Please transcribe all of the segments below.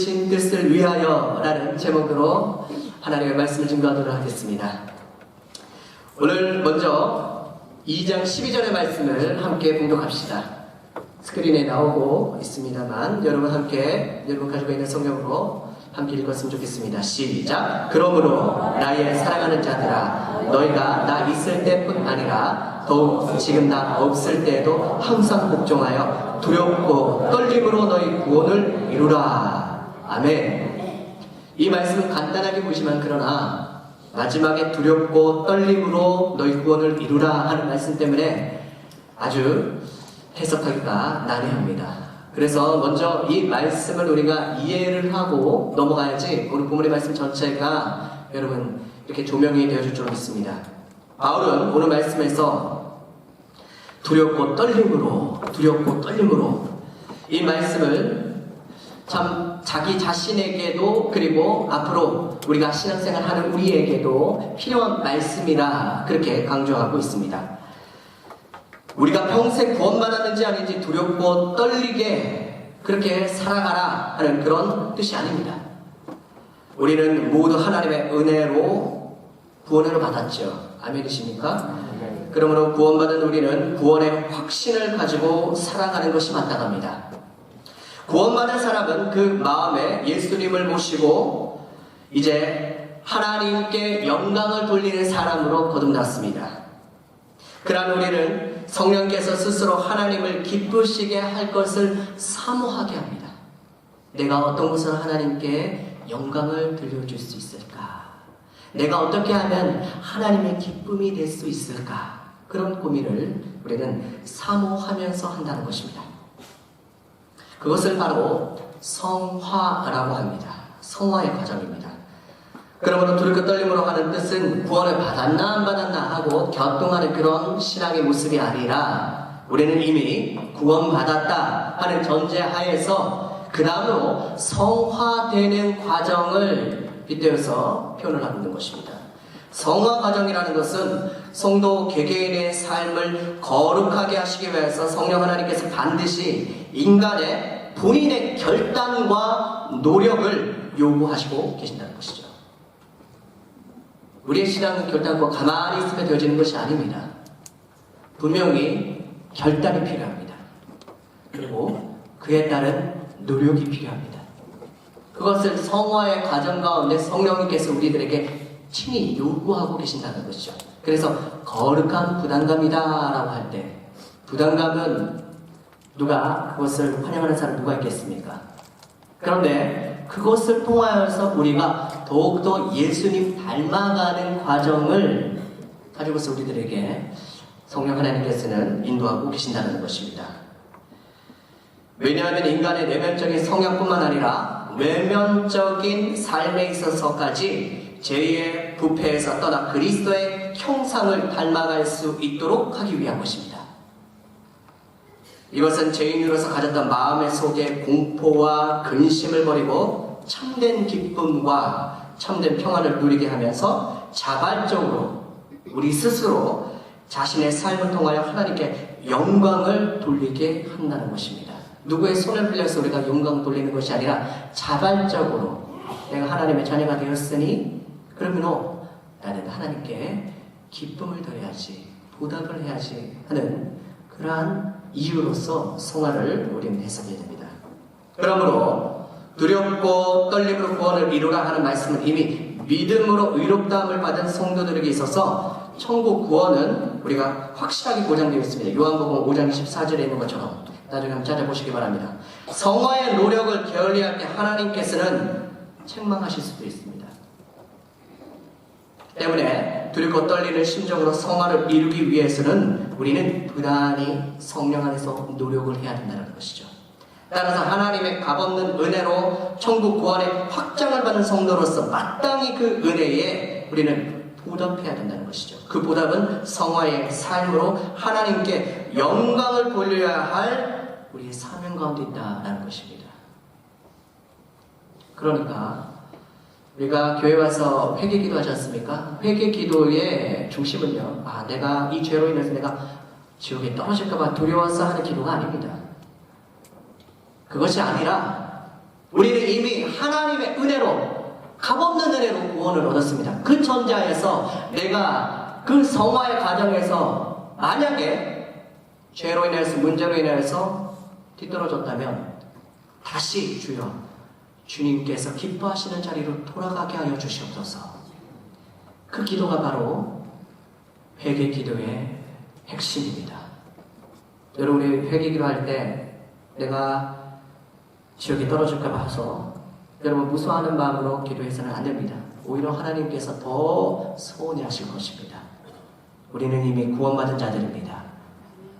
신 뜻을 위하여 라는 제목으로 하나님의 말씀을 증거하도록 하겠습니다. 오늘 먼저 2장 12절의 말씀을 함께 봉독합시다. 스크린에 나오고 있습니다만 여러분 가지고 있는 성경으로 함께 읽었으면 좋겠습니다. 시작! 그러므로 나의 사랑하는 자들아, 너희가 나 있을 때뿐 아니라 더욱 지금 나 없을 때에도 항상 복종하여 두렵고 떨림으로 너희 구원을 이루라. 아멘. 이 말씀은 간단하게 보시면 그러나 마지막에 두렵고 떨림으로 너희 구원을 이루라 하는 말씀 때문에 아주 해석하기가 난해합니다. 그래서 먼저 이 말씀을 우리가 이해를 하고 넘어가야지 오늘 본문의 말씀 전체가 여러분 이렇게 조명이 되어줄 줄 믿습니다. 바울은 오늘 말씀에서 두렵고 떨림으로 이 말씀을 참 자기 자신에게도 그리고 앞으로 우리가 신앙생활 하는 우리에게도 필요한 말씀이라 그렇게 강조하고 있습니다. 우리가 평생 구원받았는지 아닌지 두렵고 떨리게 그렇게 살아가라 하는 그런 뜻이 아닙니다. 우리는 모두 하나님의 은혜로 구원을 받았죠. 아멘이십니까? 그러므로 구원받은 우리는 구원의 확신을 가지고 살아가는 것이 마땅합니다. 구원받은 사람은 그 마음에 예수님을 모시고 이제 하나님께 영광을 돌리는 사람으로 거듭났습니다. 그러한 우리는 성령께서 스스로 하나님을 기쁘시게 할 것을 사모하게 합니다. 내가 어떤 것으로 하나님께 영광을 들려줄 수 있을까? 내가 어떻게 하면 하나님의 기쁨이 될 수 있을까? 그런 고민을 우리는 사모하면서 한다는 것입니다. 그것을 바로 성화라고 합니다. 성화의 과정입니다. 그러므로 두렵고 떨림으로 하는 뜻은 구원을 받았나 안 받았나 하고 갸우뚱하는 그런 신앙의 모습이 아니라 우리는 이미 구원받았다 하는 전제하에서 그 다음으로 성화되는 과정을 빗대어서 표현을 하고 있는 것입니다. 성화 과정이라는 것은 성도 개개인의 삶을 거룩하게 하시기 위해서 성령 하나님께서 반드시 인간의 본인의 결단과 노력을 요구하시고 계신다는 것이죠. 우리의 신앙은 결단과 가만히 있으면 되어지는 것이 아닙니다. 분명히 결단이 필요합니다. 그리고 그에 따른 노력이 필요합니다. 그것을 성화의 과정 가운데 성령님께서 우리들에게 친히 요구하고 계신다는 것이죠. 그래서 거룩한 부담감이다 라고 할 때 부담감은 누가 그것을 환영하는 사람 누가 있겠습니까? 그런데 그것을 통하여서 우리가 더욱더 예수님 닮아가는 과정을 가지고서 우리들에게 성령 하나님께서는 인도하고 계신다는 것입니다. 왜냐하면 인간의 내면적인 성향뿐만 아니라 외면적인 삶에 있어서까지 죄의 부패에서 떠나 그리스도의 형상을 닮아갈 수 있도록 하기 위한 것입니다. 이것은 죄인으로서 가졌던 마음의 속에 공포와 근심을 버리고 참된 기쁨과 참된 평안을 누리게 하면서 자발적으로 우리 스스로 자신의 삶을 통하여 하나님께 영광을 돌리게 한다는 것입니다. 누구의 손을 빌려서 우리가 영광을 돌리는 것이 아니라 자발적으로 내가 하나님의 자녀가 되었으니 그러면 나는 하나님께 기쁨을 드려야지, 보답을 해야지 하는 그러한 이유로서 성화를 우리는 해석해야 됩니다. 그러므로 두렵고 떨림으로 구원을 이루라 하는 말씀은 이미 믿음으로 의롭다함을 받은 성도들에게 있어서 천국 구원은 우리가 확실하게 보장되어 있습니다. 요한복음 5장 24절에 있는 것처럼 나중에 한번 찾아보시기 바랍니다. 성화의 노력을 게을리할 때 하나님께서는 책망하실 수도 있습니다. 때문에 두렵고 떨리는 심정으로 성화를 이루기 위해서는 우리는 부단히 성령 안에서 노력을 해야 된다는 것이죠. 따라서 하나님의 값없는 은혜로 천국 구원의 확장을 받은 성도로서 마땅히 그 은혜에 우리는 보답해야 된다는 것이죠. 그 보답은 성화의 삶으로 하나님께 영광을 돌려야 할 우리의 사명 가운데 있다는 것입니다. 그러니까 우리가 교회 와서 회개 기도하지 않습니까? 회개 기도의 중심은요, 내가 이 죄로 인해서 내가 지옥에 떨어질까봐 두려워서 하는 기도가 아닙니다. 그것이 아니라 우리는 이미 하나님의 은혜로, 값없는 은혜로 구원을 얻었습니다. 그 전자에서 내가 그 성화의 과정에서 만약에 죄로 인해서, 문제로 인해서 뒤떨어졌다면 다시 주여, 주님께서 기뻐하시는 자리로 돌아가게 하여 주시옵소서. 그 기도가 바로 회개 기도의 핵심입니다. 여러분이 회개 기도할 때 내가 지옥에 떨어질까 봐서 여러분 무서워하는 마음으로 기도해서는 안 됩니다. 오히려 하나님께서 더 소원히 하실 것입니다. 우리는 이미 구원받은 자들입니다.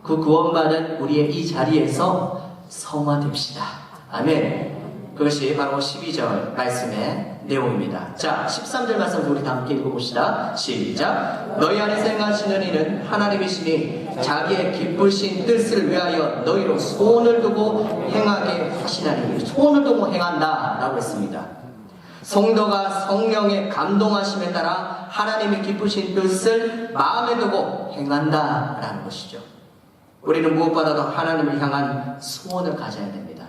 그 구원받은 우리의 이 자리에서 성화됩시다. 아멘. 그것이 바로 12절 말씀의 내용입니다. 자, 13절 말씀 우리 다 함께 읽어봅시다. 시작. 너희 안에서 행하시는 이는 하나님이시니 자기의 기쁘신 뜻을 위하여 너희로 소원을 두고 행하게 하시나니. 소원을 두고 행한다 라고 했습니다. 성도가 성령의 감동하심에 따라 하나님의 기쁘신 뜻을 마음에 두고 행한다 라는 것이죠. 우리는 무엇보다도 하나님을 향한 소원을 가져야 됩니다.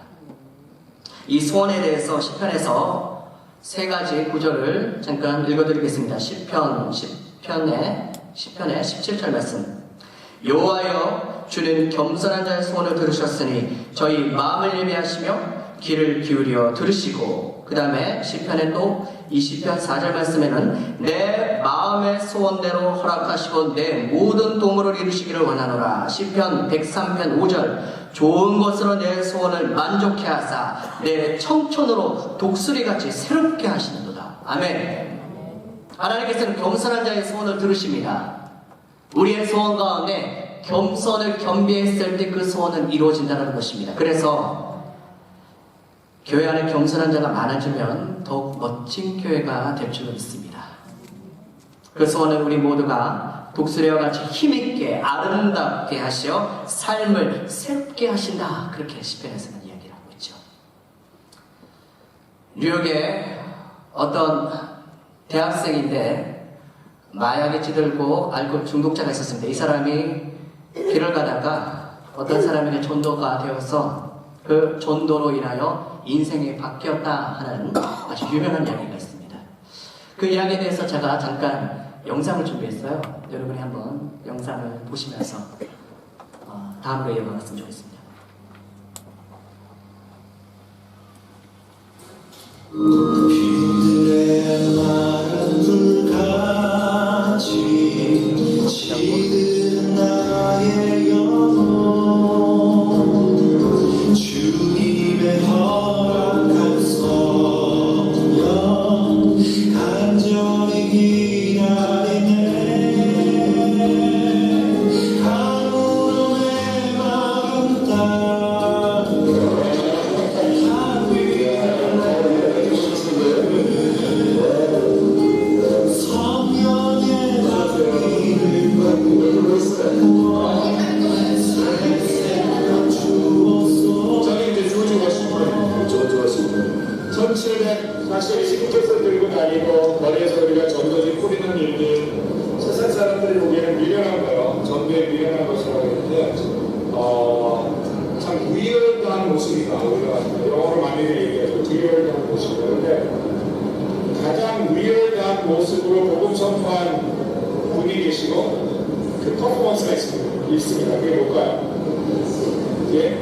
이 소원에 대해서 시편에서 세 가지 구절을 잠깐 읽어드리겠습니다. 시편의 17절 말씀. 여호와여, 주는 겸손한 자의 소원을 들으셨으니 저희 마음을 예비하시며 귀를 기울여 들으시고, 그 다음에 시편에 또 이 시편 4절 말씀에는 내 마음의 소원대로 허락하시고 내 모든 도모를 이루시기를 원하노라. 시편 103편 5절. 좋은 것으로 내 소원을 만족해 하사 내 청천으로 독수리같이 새롭게 하시는도다. 아멘. 하나님께서는 겸손한 자의 소원을 들으십니다. 우리의 소원 가운데 겸손을 겸비했을 때 그 소원은 이루어진다는 것입니다. 그래서 교회 안에 겸손한 자가 많아지면 더욱 멋진 교회가 될 줄 믿습니다. 그 소원은 우리 모두가 독수리와 같이 힘있게 아름답게 하시어 삶을 새롭게 하신다. 그렇게 시편에서는 이야기를 하고 있죠. 뉴욕에 어떤 대학생인데 마약에 찌들고 알코올 중독자가 있었습니다. 이 사람이 길을 가다가 어떤 사람에게 전도가 되어서 그 전도로 인하여 인생이 바뀌었다 하는 아주 유명한 이야기가 있습니다. 그 이야기에 대해서 제가 잠깐 영상을 준비했어요. 여러분이 한번 영상을 보시면서 다음으로 이어가갔으면 좋겠습니다. 그들의 마른 불같이 지는 나의 영혼 주님의 허락한 성령 간절히 기다리네. 가물어 내 마음 따라 사실 시국에서 들고 다니고 거리에서 우리가 전도지 뿌리는 일들 세상 사람들이 보기에는 미련한 거요. 전도에 미련한 것이라고 했는데 참 위열한 모습이다. 우리가 영어로 많이들 얘기하죠. 위열한 모습이다. 그런데 가장 위열한 모습으로 복음 선포한 분이 계시고 그 퍼포먼스가 있습니다. 그게 뭘까요? 예?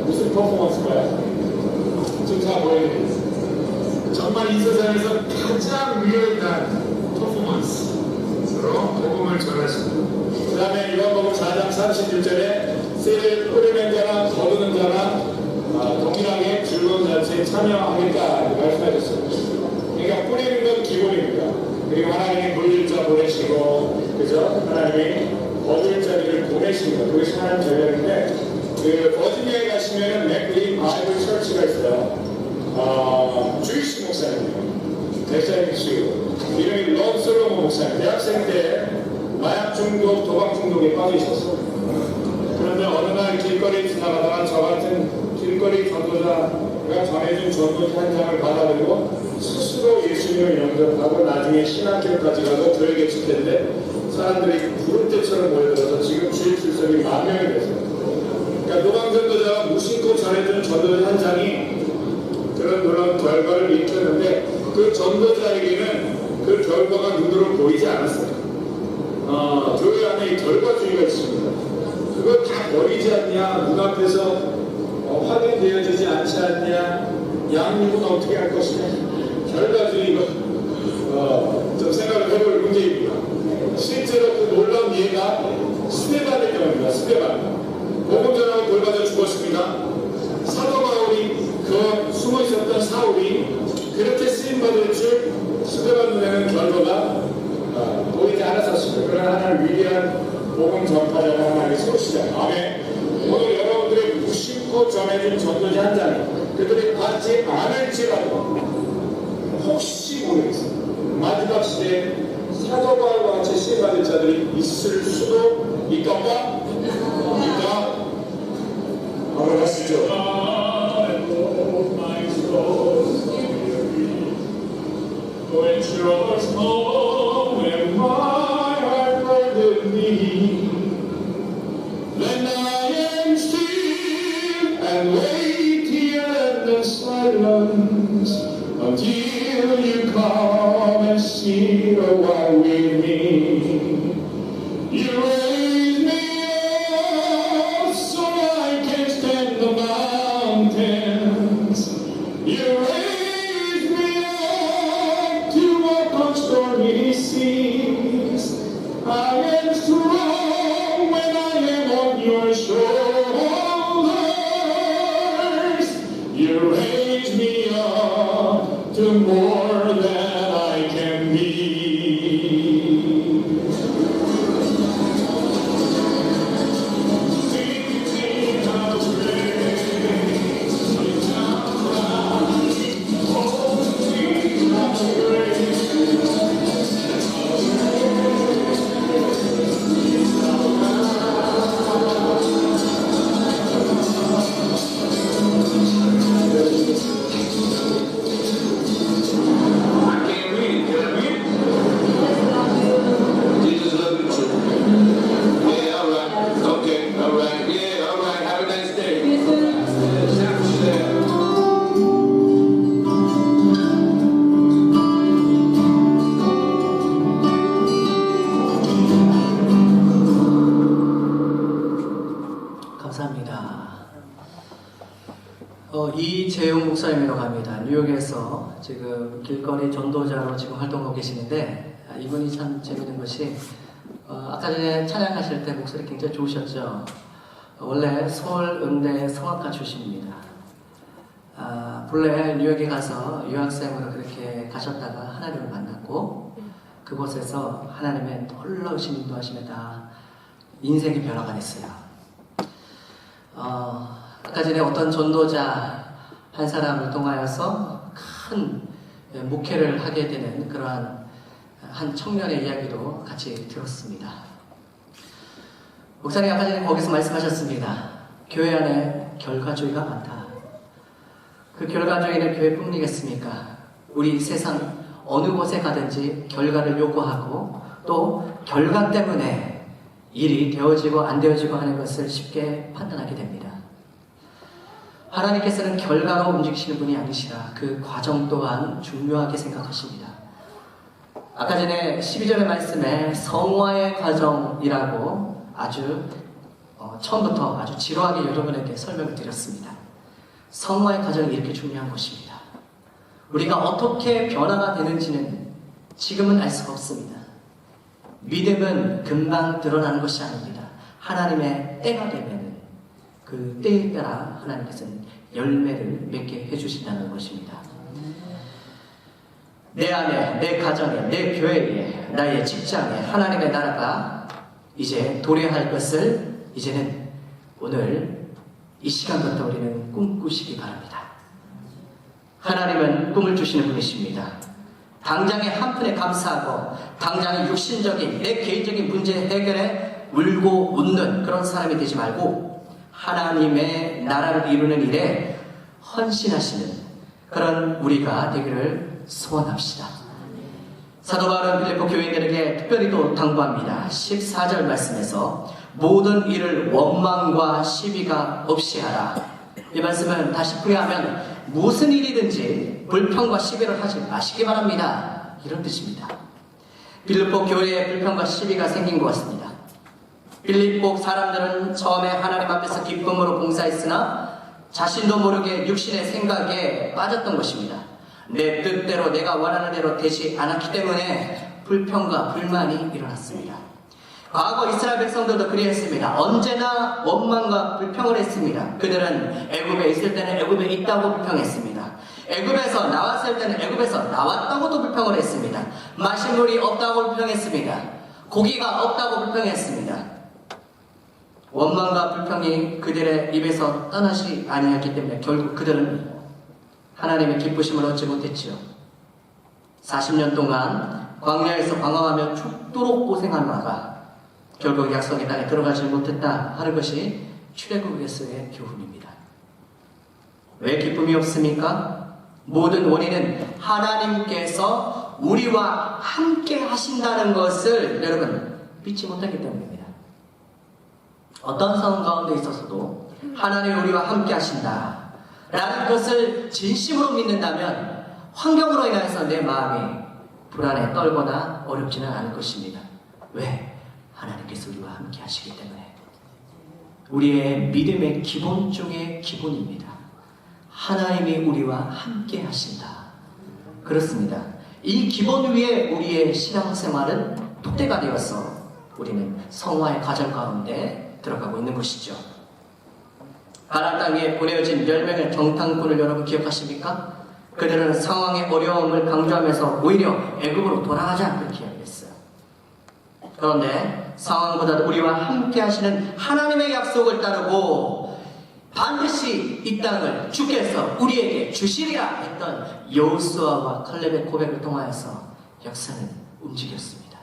무슨 퍼포먼스인가요? 좀 다 보여드리겠습니다. 정말 이 세상에서 가장 위험한 퍼포먼스로 복음을 전하십니다. 그 다음에 요한복음 4장 31절에 씨를 뿌리는 자나 거두는 자나 동일하게 즐거운 잔치에 참여하겠다 말씀하셨습니다. 그러니까 뿌리는 건 기본입니다. 그리고 하나님이 물릴 자 보내시고, 그죠? 하나님이 거둘 자리를 보내십니다. 그것이 하나님 전략인데, 그 버지니아에 가시면은 맥리 바이블 처치가 있어요. 주이시 목사님이요. 대사님이시고 이름이 런솔로몬 목사님. 대학생 때 마약 중독, 도박 중독에 빠지셨어요. 그런데 어느 날 길거리 지나가다가 저 같은 길거리 전도자가 전해준 전도 현장을 받아들이고 스스로 예수님을 영접하고 나중에 신학교까지 가고 교회 개척했는데 사람들이 구름대처럼 모여들어서 지금 주일 출석이 10,000명이 됐어요. 그러니까 도박 전도자가 무심코 전해준 전도 현장이 그런 그런 결과를 일으켰는데 그 전도자에게는 그 결과가 눈으로 보이지 않았어요. 교회 안에 이 결과주의가 있습니다. 그걸 다 버리지 않냐, 눈앞에서 확인되어지지 않지 않냐, 양육은 어떻게 할 것이냐, 결과주의 이거 좀 생각을 해볼 문제입니다. 실제로 그 놀라운 예가 스데반의 경우입니다. 스데반. 복음 전하고 돌받아 죽었습니다. 사도 바울이 그 숨어 있었던 사울이 그렇게 쓰임받을 줄 스데반 눈에는 결과가 보이지 않았었습니다. 그러나 하나님 위대한 복음 전파자가 하나님의 소시자. 아멘. 오늘 여러분들의 무심코 전해진 전도자 한 장이 그들이 받지 않을지라도 혹시 모르겠습니다. 마지막 시대에 사도 바울과 같이 쓰임받을 자들이 있을 수도 있던가? 있다. 한번 하시죠. When troubles come and my heart burdened me, then I am still and wait here in the silence until you come and sit a while with me. You raise me up so I can stand the mountains. You raise me up to walk on stormy seas. I am strong when I am on your shoulders. You raise me up to more than I can be. 감사합니다. 이재용 목사님이라고 합니다. 뉴욕에서 지금 길거리 전도자로 지금 활동하고 계시는데 이분이 참 재밌는 것이 아까 전에 찬양하실 때 목소리 굉장히 좋으셨죠. 원래 서울 음대 성악가 출신입니다. 본래 뉴욕에 가서 유학생으로 그렇게 가셨다가 하나님을 만났고 그곳에서 하나님의 놀라우신 인도하심에 다 인생이 변화가 됐어요. 아까 전에 어떤 전도자 한 사람을 통하여서 큰 목회를 하게 되는 그러한 한 청년의 이야기도 같이 들었습니다. 목사님 아까 전에 거기서 말씀하셨습니다. 교회 안에 결과주의가 많다. 그 결과주의는 교회뿐이겠습니까? 우리 세상 어느 곳에 가든지 결과를 요구하고 또 결과 때문에 일이 되어지고 안 되어지고 하는 것을 쉽게 판단하게 됩니다. 하나님께서는 결과로 움직이시는 분이 아니시라 그 과정 또한 중요하게 생각하십니다. 아까 전에 12절의 말씀에 성화의 과정이라고 아주 처음부터 아주 지루하게 여러분에게 설명을 드렸습니다. 성화의 과정이 이렇게 중요한 것입니다. 우리가 어떻게 변화가 되는지는 지금은 알 수가 없습니다. 믿음은 금방 드러나는 것이 아닙니다. 하나님의 때가 되면 그 때에 따라 하나님께서는 열매를 맺게 해주신다는 것입니다. 내 안에, 내 가정에, 내 교회에, 나의 직장에 하나님의 나라가 이제 도래할 것을 이제는 오늘 이 시간부터 우리는 꿈꾸시기 바랍니다. 하나님은 꿈을 주시는 분이십니다. 당장의 한푼에 감사하고 당장의 육신적인 내 개인적인 문제 해결에 울고 웃는 그런 사람이 되지 말고 하나님의 나라를 이루는 일에 헌신하시는 그런 우리가 되기를 소원합시다. 사도 바울은 빌립보 교인들에게 특별히 또 당부합니다. 14절 말씀에서 모든 일을 원망과 시비가 없이 하라. 이 말씀은 다시 풀이하면 무슨 일이든지 불평과 시비를 하지 마시기 바랍니다. 이런 뜻입니다. 빌립보 교회에 불평과 시비가 생긴 것 같습니다. 빌립보 사람들은 처음에 하나님 앞에서 기쁨으로 봉사했으나 자신도 모르게 육신의 생각에 빠졌던 것입니다. 내 뜻대로 내가 원하는 대로 되지 않았기 때문에 불평과 불만이 일어났습니다. 과거 이스라엘 백성들도 그리했습니다. 언제나 원망과 불평을 했습니다. 그들은 애굽에 있을 때는 애굽에 있다고 불평했습니다. 애굽에서 나왔을 때는 애굽에서 나왔다고도 불평을 했습니다. 마실 물이 없다고 불평했습니다. 고기가 없다고 불평했습니다. 원망과 불평이 그들의 입에서 떠나지 아니했기 때문에 결국 그들은 하나님의 기쁘심을 얻지 못했지요. 40년 동안 광야에서 방황하며 죽도록 고생하다가 결국 약속의 땅에 들어가지 못했다 하는 것이 출애굽에서의 교훈입니다. 왜 기쁨이 없습니까? 모든 원인은 하나님께서 우리와 함께 하신다는 것을 여러분 믿지 못하기 때문입니다. 어떤 상황 가운데 있어서도 하나님이 우리와 함께 하신다 라는 것을 진심으로 믿는다면 환경으로 인해서 내 마음이 불안해 떨거나 어렵지는 않을 것입니다. 왜? 하나님께서 우리와 함께 하시기 때문에. 우리의 믿음의 기본 중의 기본입니다. 하나님이 우리와 함께 하신다. 그렇습니다. 이 기본 위에 우리의 신앙생활은 토대가 되어서 우리는 성화의 과정 가운데 들어가고 있는 것이죠. 가나안 땅에 보내어진 10명의 정탐꾼을 여러분 기억하십니까? 그들은 상황의 어려움을 강조하면서 오히려 애굽으로 돌아가자 그렇게 이야기했어요. 그런데 상황보다도 우리와 함께 하시는 하나님의 약속을 따르고 반드시 이 땅을 주께서 우리에게 주시리라 했던 여호수아와 칼렙의 고백을 통하여서 역사는 움직였습니다.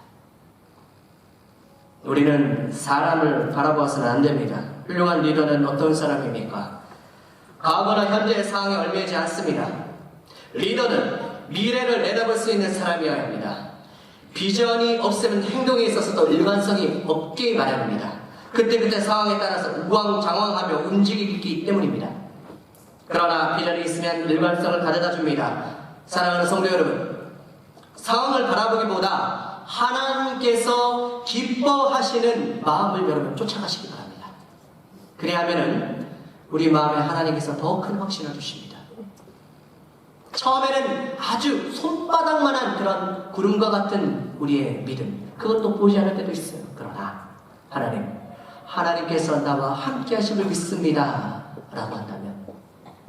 우리는 사람을 바라보아서는 안 됩니다. 훌륭한 리더는 어떤 사람입니까? 과거나 현재의 상황에 얽매이지 않습니다. 리더는 미래를 내다볼 수 있는 사람이어야 합니다. 비전이 없으면 행동에 있어서도 일관성이 없기 마련입니다. 그때그때 상황에 따라서 우왕좌왕하며 움직이기 때문입니다. 그러나 비전이 있으면 일관성을 가져다 줍니다. 사랑하는 성도 여러분, 상황을 바라보기보다 하나님께서 기뻐하시는 마음을 여러분 쫓아가시기 바랍니다. 그래야면은 우리 마음에 하나님께서 더 큰 확신을 주십니다. 처음에는 아주 손바닥만한 그런 구름과 같은 우리의 믿음, 그것도 보지 않을 때도 있어요. 그러나 하나님께서 나와 함께 하심을 믿습니다 라고 한다면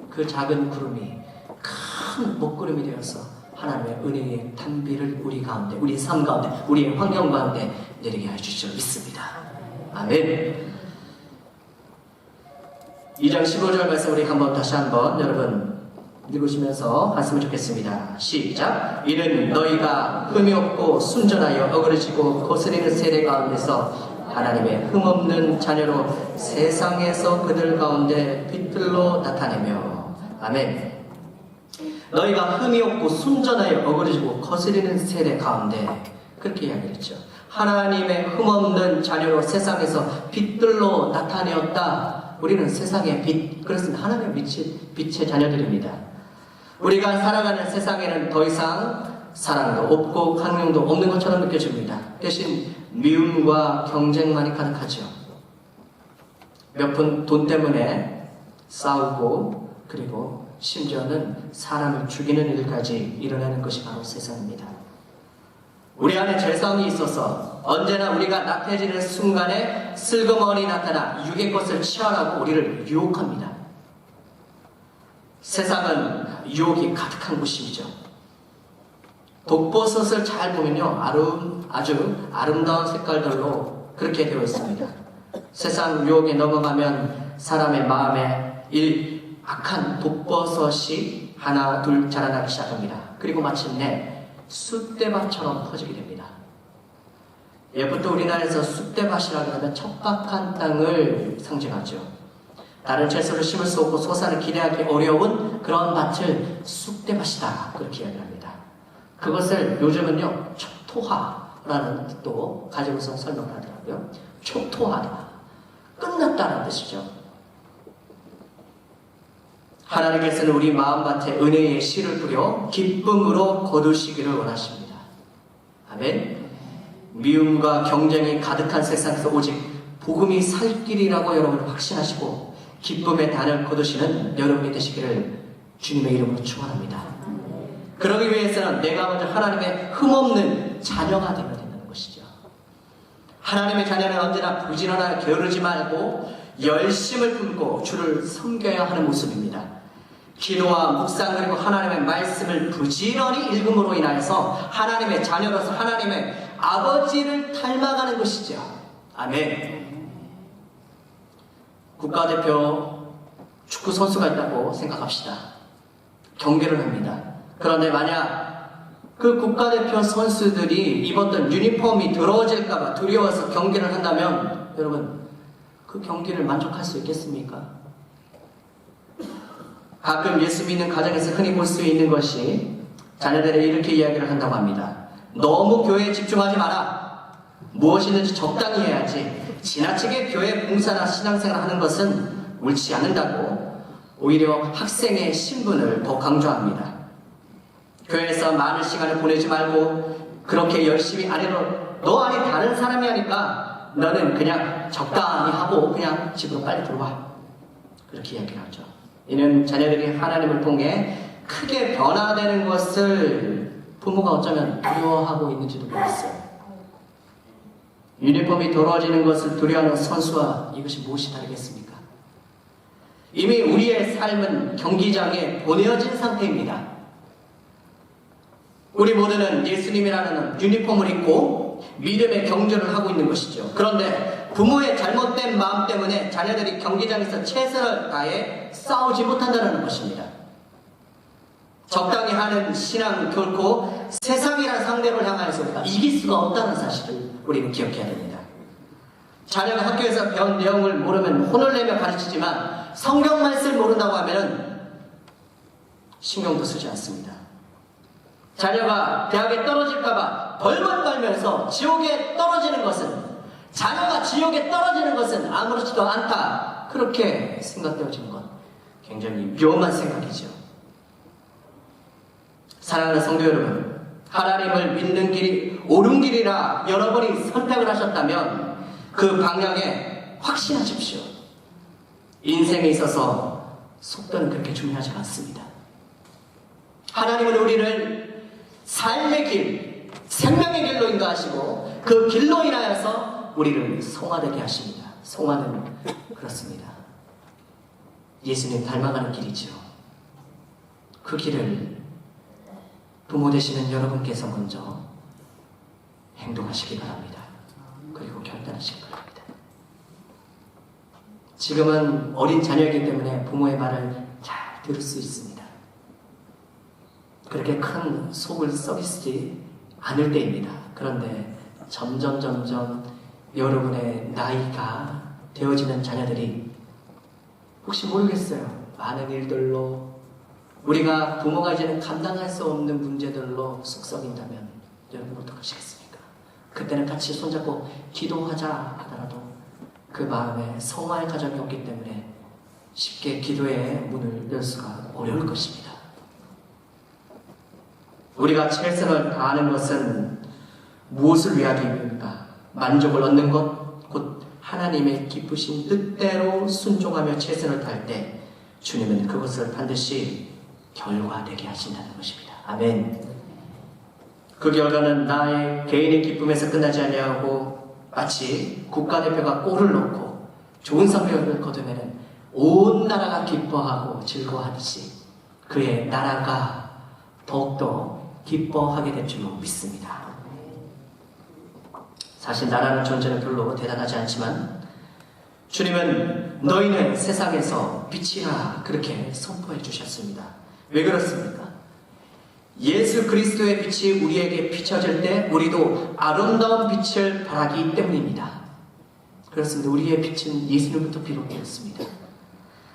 그 작은 구름이 큰 먹구름이 되어서 하나님의 은혜의 단비를 우리 가운데, 우리 삶 가운데, 우리의 환경 가운데 내리게 해주시려 믿습니다. 아멘. 2장 15절 말씀 우리 다시 한번 여러분 읽으시면서 봤으면 좋겠습니다. 시작. 이는 너희가 흠이 없고 순전하여 어그러지고 거스리는 세대 가운데서 하나님의 흠없는 자녀로 세상에서 그들 가운데 빛들로 나타내며. 아멘. 너희가 흠이 없고 순전하여 어그러지고 거스리는 세대 가운데, 그렇게 이야기했죠. 하나님의 흠없는 자녀로 세상에서 빛들로 나타내었다. 우리는 세상의 빛, 그렇습니다. 하나님의 빛의 자녀들입니다. 우리가 살아가는 세상에는 더 이상 사랑도 없고 강령도 없는 것처럼 느껴집니다. 대신 미움과 경쟁만이 가득하죠. 몇 푼 돈 때문에 싸우고, 그리고 심지어는 사람을 죽이는 일까지 일어나는 것이 바로 세상입니다. 우리 안에 죄성이 있어서 언제나 우리가 나태해지는 순간에 슬그머니 나타나 육의 것을 취하라고 우리를 유혹합니다. 세상은 유혹이 가득한 곳이죠. 독버섯을 잘 보면요, 아주 아름다운 색깔들로 그렇게 되어 있습니다. 세상 유혹에 넘어가면 사람의 마음에 악한 독버섯이 하나 둘 자라나기 시작합니다. 그리고 마침내 쑥대밭처럼 퍼지게 됩니다. 예부터 우리나라에서 쑥대밭이라고 하면 척박한 땅을 상징하죠. 다른 채소를 심을 수 없고 소산을 기대하기 어려운 그런 밭을 쑥대밭이다, 그렇게 이야기합니다. 그것을 요즘은요 초토화라는 뜻도 가지고서 설명을 하더라고요. 초토화다, 끝났다는 뜻이죠. 하나님께서는 우리 마음밭에 은혜의 씨를 뿌려 기쁨으로 거두시기를 원하십니다. 아멘. 미움과 경쟁이 가득한 세상에서 오직 복음이 살 길이라고 여러분 확신하시고 기쁨의 단을 거두시는 여러분이 되시기를 주님의 이름으로 축원합니다. 그러기 위해서는 내가 먼저 하나님의 흠없는 자녀가 되어야 된다는 것이죠. 하나님의 자녀는 언제나 부지런하게 게으르지 말고 열심을 품고 주를 섬겨야 하는 모습입니다. 기도와 묵상 그리고 하나님의 말씀을 부지런히 읽음으로 인하여서 하나님의 자녀로서 하나님의 아버지를 닮아가는 것이죠. 아멘. 국가대표 축구 선수가 있다고 생각합시다. 경기를 합니다. 그런데 만약 그 국가대표 선수들이 입었던 유니폼이 더러워질까봐 두려워서 경기를 한다면 여러분 그 경기를 만족할 수 있겠습니까? 가끔 예수 믿는 가정에서 흔히 볼 수 있는 것이 자녀들이 이렇게 이야기를 한다고 합니다. 너무 교회에 집중하지 마라. 무엇이든지 적당히 해야지. 지나치게 교회 봉사나 신앙생활 하는 것은 옳지 않는다고 오히려 학생의 신분을 더 강조합니다. 교회에서 많은 시간을 보내지 말고 그렇게 열심히 안 해도 너 안에 다른 사람이 하니까 너는 그냥 적당히 하고 그냥 집으로 빨리 들어와. 그렇게 이야기를 하죠. 이는 자녀들이 하나님을 통해 크게 변화되는 것을 부모가 어쩌면 두려워하고 있는지도 모르겠어요. 유니폼이 더러워지는 것을 두려워하는 선수와 이것이 무엇이 다르겠습니까? 이미 우리의 삶은 경기장에 보내어진 상태입니다. 우리 모두는 예수님이라는 유니폼을 입고 믿음의 경주를 하고 있는 것이죠. 그런데 부모의 잘못된 마음 때문에 자녀들이 경기장에서 최선을 다해 싸우지 못한다는 것입니다. 적당히 하는 신앙은 결코 세상이라는 상대를 향하여서 우리가 이길 수가 없다는 사실을 우리는 기억해야 됩니다. 자녀가 학교에서 배운 내용을 모르면 혼을 내며 가르치지만 성경 말씀을 모른다고 하면 신경도 쓰지 않습니다. 자녀가 대학에 떨어질까봐 벌벌 떨면서 지옥에 떨어지는 것은 자녀가 지옥에 떨어지는 것은 아무렇지도 않다. 그렇게 생각되어지는 것 굉장히 위험한 생각이죠. 사랑하는 성도 여러분, 하나님을 믿는 길이 옳은 길이라 여러분이 선택을 하셨다면 그 방향에 확신하십시오. 인생에 있어서 속도는 그렇게 중요하지 않습니다. 하나님은 우리를 삶의 길, 생명의 길로 인도하시고 그 길로 인하여서 우리를 성화되게 하십니다. 성화는 그렇습니다. 예수님 닮아가는 길이죠. 그 길을 부모 되시는 여러분께서 먼저 행동하시기 바랍니다. 그리고 결단하시기 바랍니다. 지금은 어린 자녀이기 때문에 부모의 말을 잘 들을 수 있습니다. 그렇게 큰 속을 썩이지 않을 때입니다. 그런데 점점 여러분의 나이가 되어지는 자녀들이 혹시 모르겠어요. 많은 일들로 우리가 부모가 이제는 감당할 수 없는 문제들로 속 썩인다면 여러분 어떡하시겠습니까? 그때는 같이 손잡고 기도하자 하더라도 그 마음에 성화의 가정이 없기 때문에 쉽게 기도의 문을 열 수가 어려울 것입니다. 우리가 최선을 다하는 것은 무엇을 위하기입니까? 만족을 얻는 것, 곧 하나님의 기쁘신 뜻대로 순종하며 최선을 다할 때 주님은 그것을 반드시 결과되게 하신다는 것입니다. 아멘. 그 결과는 나의 개인의 기쁨에서 끝나지 아니하고 마치 국가대표가 골을 넣고 좋은 성적을 거두면 온 나라가 기뻐하고 즐거워하듯이 그의 나라가 더욱더 기뻐하게 될 줄로 믿습니다. 사실 나라는 존재는 별로 대단하지 않지만 주님은 너희는 세상에서 빛이라 그렇게 선포해 주셨습니다. 왜 그렇습니까? 예수 그리스도의 빛이 우리에게 비춰질 때 우리도 아름다운 빛을 발하기 때문입니다. 그렇습니다. 우리의 빛은 예수님부터 비롯되었습니다.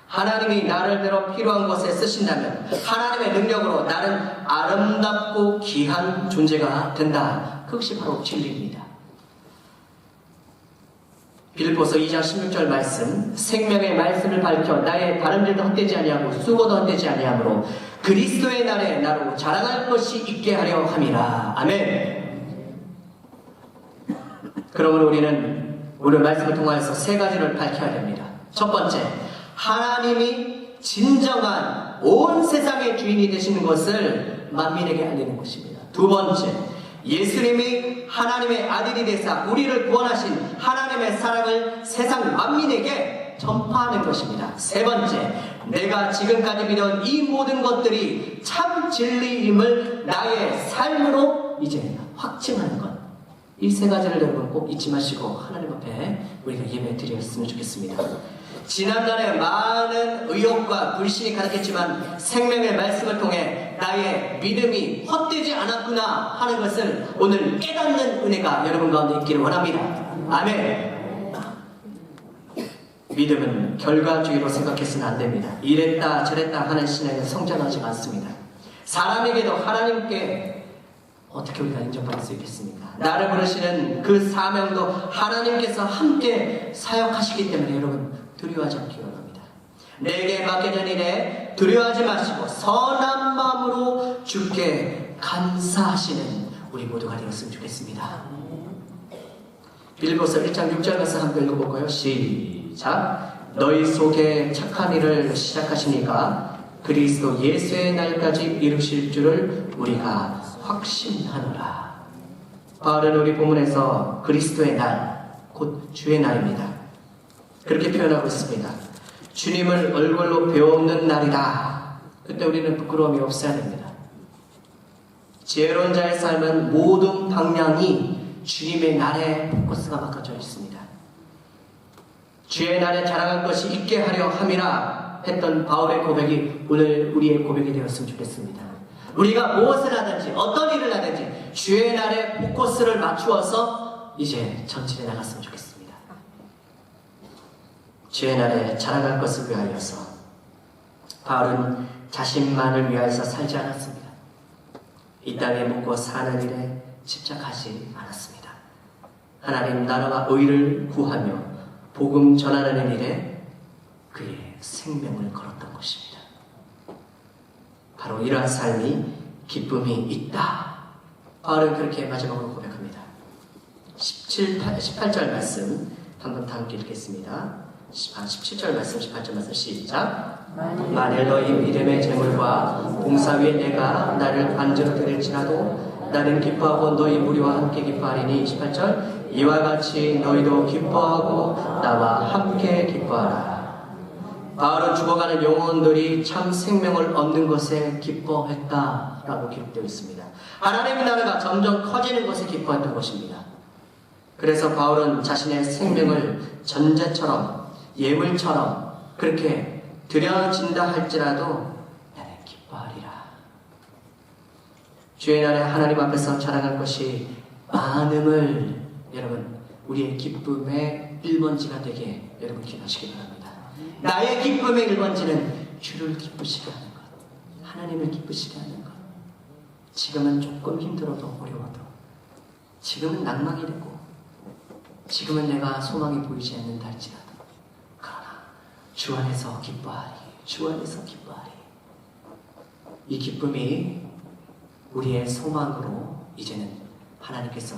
하나님이 나를 들어 필요한 것에 쓰신다면 하나님의 능력으로 나는 아름답고 귀한 존재가 된다. 그것이 바로 진리입니다. 빌립보서 2장 16절 말씀, 생명의 말씀을 밝혀 나의 바른길도 헛되지 아니하고 수고도 헛되지 아니하므로 그리스도의 날에 나로 자랑할 것이 있게 하려 함이라. 아멘. 그러므로 우리는 오늘 말씀을 통하여서 세 가지를 밝혀야 됩니다. 첫 번째, 하나님이 진정한 온 세상의 주인이 되시는 것을 만민에게 알리는 것입니다. 두 번째, 예수님이 하나님의 아들이 되사 우리를 구원하신 하나님의 사랑을 세상 만민에게 전파하는 것입니다. 세 번째, 내가 지금까지 믿어온 이 모든 것들이 참 진리임을 나의 삶으로 이제 확증하는 것. 이 세 가지를 여러분 꼭 잊지 마시고 하나님 앞에 우리가 예배 드렸으면 좋겠습니다. 지난날에 많은 의혹과 불신이 가득했지만 생명의 말씀을 통해 나의 믿음이 헛되지 않았구나 하는 것을 오늘 깨닫는 은혜가 여러분 가운데 있기를 원합니다. 아멘. 믿음은 결과주의로 생각해서는 안 됩니다. 이랬다 저랬다 하는 신앙은 성장하지 않습니다. 사람에게도 하나님께 어떻게 우리가 인정받을 수 있겠습니까? 나를 부르시는 그 사명도 하나님께서 함께 사역하시기 때문에 여러분 두려워하지 않기 원합니다. 내게 맡겨진 일에 두려워하지 마시고 선한 마음으로 주께 감사하시는 우리 모두가 되었으면 좋겠습니다. 빌립보서 1장 6절 말씀 함께 읽어볼까요? 시작. 너희 속에 착한 일을 시작하시니까 그리스도 예수의 날까지 이루실 줄을 우리가 확신하노라. 바울은 우리 본문에서 그리스도의 날, 곧 주의 날입니다. 그렇게 표현하고 있습니다. 주님을 얼굴로 배우는 날이다. 그때 우리는 부끄러움이 없어야 됩니다. 지혜로운 자의 삶은 모든 방향이 주님의 날에 포커스가 막혀져 있습니다. 주의 날에 자랑할 것이 있게 하려 함이라 했던 바울의 고백이 오늘 우리의 고백이 되었으면 좋겠습니다. 우리가 무엇을 하든지 어떤 일을 하든지 주의 날에 포커스를 맞추어서 이제 전진해 나갔으면 좋겠습니다. 주의 날에 자랑할 것을 위하여서 바울은 자신만을 위하여서 살지 않았습니다. 이 땅에 묵고 사는 일에 집착하지 않았습니다. 하나님 나라와 의를 구하며 복음 전하는 일에 그의 생명을 걸었던 것입니다. 바로 이러한 삶이 기쁨이 있다. 바울은 그렇게 마지막으로 고백합니다. 18절 말씀 한번 다 함께 읽겠습니다. 17절 말씀, 18절 말씀 시작. 만일 너희 믿음의 재물과 봉사 위에 내가 나를 반주로 드릴지라도 나는 기뻐하고 너희 무리와 함께 기뻐하리니 18절 이와 같이 너희도 기뻐하고 나와 함께 기뻐하라. 바울은 죽어가는 영혼들이 참 생명을 얻는 것에 기뻐했다라고 기록되어 있습니다. 하나님의 나라가 점점 커지는 것에 기뻐했던 것입니다. 그래서 바울은 자신의 생명을 전제처럼 예물처럼 그렇게 드려진다 할지라도 나는 기뻐하리라. 주의 날에 하나님 앞에서 자랑할 것이 많음을 여러분 우리의 기쁨의 1번지가 되게 여러분 기도하시기 바랍니다. 나의 기쁨의 1번지는 주를 기쁘시게 하는 것, 하나님을 기쁘시게 하는 것. 지금은 조금 힘들어도 어려워도, 지금은 낭망이 되고, 지금은 내가 소망이 보이지 않는다 할지라도, 그러나 주 안에서 기뻐하리, 주 안에서 기뻐하리. 이 기쁨이 우리의 소망으로 이제는 하나님께서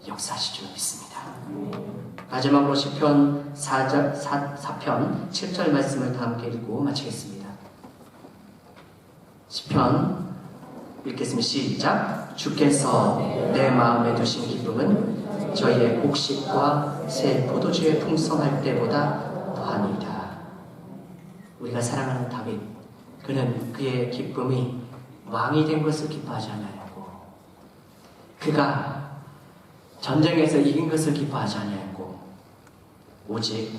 역사하실 줄 믿습니다. 마지막으로 시편 4편 7절 말씀을 다 함께 읽고 마치겠습니다. 시편 읽겠습니다. 시작. 주께서 내 마음에 두신 기쁨은 저희의 곡식과 새 포도주의 풍성할 때보다 더하니이다. 우리가 사랑하는 다윗, 그는 그의 기쁨이 왕이 된 것을 기뻐하지 않았고, 그가 전쟁에서 이긴 것을 기뻐하지 않았고, 오직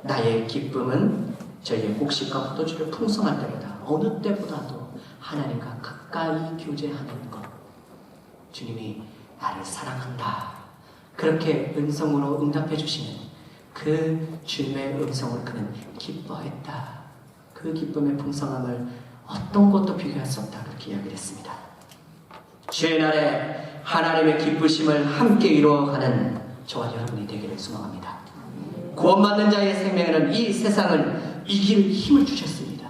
나의 기쁨은 저희의 곡식과 포도주를 풍성할 때보다 어느 때보다도 하나님과 가까이 교제하는 것. 주님이 나를 사랑한다. 그렇게 음성으로 응답해 주시는 그 주님의 음성으로 그는 기뻐했다. 그 기쁨의 풍성함을 어떤 것도 비교할 수 없다. 그렇게 이야기를 했습니다. 주의 날에 하나님의 기쁘심을 함께 이루어가는 저와 여러분이 되기를 소망합니다. 구원받는 자의 생명에는 이 세상을 이길 힘을 주셨습니다.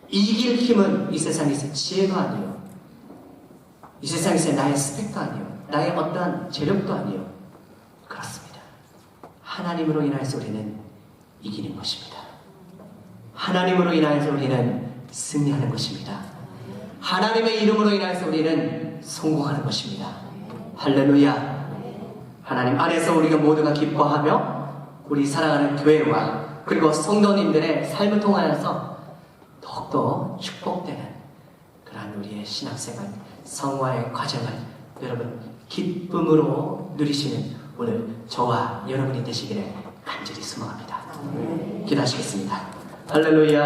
이길 힘은 이 세상에서 지혜가 아니요, 이 세상에서 나의 스펙도 아니요, 나의 어떠한 재력도 아니요, 그렇습니다. 하나님으로 인하여서 우리는 이기는 것입니다. 하나님으로 인하여서 우리는 승리하는 것입니다. 하나님의 이름으로 인하여서 우리는 성공하는 것입니다. 할렐루야. 하나님 안에서 우리가 모두가 기뻐하며 우리 사랑하는 교회와 그리고 성도님들의 삶을 통하여서 더욱더 축복되는 그러한 우리의 신앙생활, 성화의 과정을 여러분 기쁨으로 누리시는 오늘 저와 여러분이 되시기를 간절히 소망합니다. 기도하시겠습니다. 할렐루야.